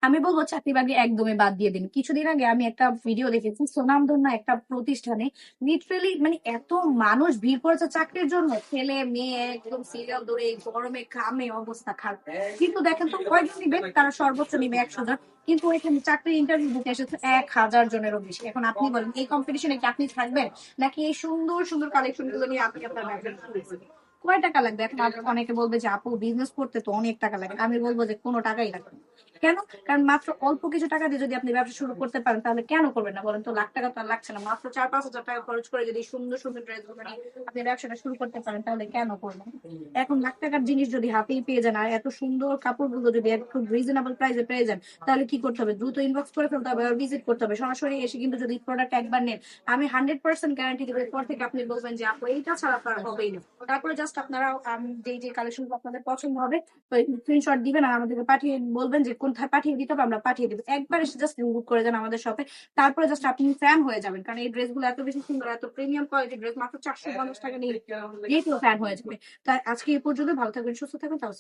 আমি বলবো চাকরি বাকরি একদমই বাদ দিয়ে দিন। কিছুদিন আগে আমি একটা ভিডিও দেখেছি, সুনামধন্য একটা প্রতিষ্ঠানে লিটারেলি মানে এত মানুষ ভিড় করেছে চাকরির জন্য, ছেলে মেয়ে একদম সিরিয়াল ধরে গরমে ঘামে অবস্থা খারাপ। কিন্তু দেখেন তো কয়জন নিবে, তারা সর্বোচ্চ নিবে 100 জন, কিন্তু এখানে চাকরির ইন্টারভিউ দিতে এসেছে 1000 জনেরও বেশি। এখন আপনি বলেন এই কম্পিটিশনে কি আপনি থাকবেন, নাকি এই সুন্দর সুন্দর কালেকশন গুলো নিয়ে আপনি আপনার ব্যবসা শুরু করবেন? কয় টাকা লাগবে? এখন অনেকে বলবে যে আপু বিজনেস করতে তো অনেক টাকা লাগে, আমি বলবো যে কোনো টাকাই লাগবে না। কেন? কারণ মাত্র অল্প কিছু টাকা দিয়ে যদি আপনি ব্যবসা শুরু করতে পারেন, তাহলে কেন করবেন না বলেন তো? লাখ টাকা তো আর লাগছে না, মাত্র 4-5 হাজার টাকা খরচ করে যদি সুন্দর সুন্দর ড্রেস গুলো নিয়ে আপনি ব্যবসাটা শুরু করতে পারেন, তাহলে কেন করবেন? এখন লাখ টাকার জিনিস যদি হাতেই পেয়ে যান, আর এত সুন্দর কাপড়গুলো যদি একটু রিজনেবল প্রাইসে পেয়ে যান, তাহলে কি করতে হবে? দ্রুত ইনবক্স করে ফেলতে হবে, ভিজিট করতে হবে সরাসরি এসে। কিন্তু যদি প্রোডাক্ট একবার নেন, আমি 100% গ্যারান্টি দেবো এরপর থেকে আপনি বলবেন যে আপু এইটা ছাড়া আপনার হবেই না। তারপরে জাস্ট আপনারা যে যে কালেকশন আপনাদের পছন্দ হবে স্ক্রিনশট দিবেন আর আমাদেরকে পাঠিয়ে বলবেন যে কোথায় পাঠিয়ে দিতে হবে, আমরা পাঠিয়ে দেবো। একবার এসে জাস্ট বুক করে দেন আমাদের শপে, তারপরে জাস্ট আপনি ফ্যান হয়ে যাবেন। কারণ এই ড্রেসগুলো এত বেশি সুন্দর, এত প্রিমিয়াম কোয়ালিটির ড্রেস, মাত্র 450 টাকা নিয়ে যে কেউ ফ্যান হয়ে যাবে। তাই আজকে এই পর্যন্ত। ভালো থাকবেন, সুস্থ থাকবেন, তাও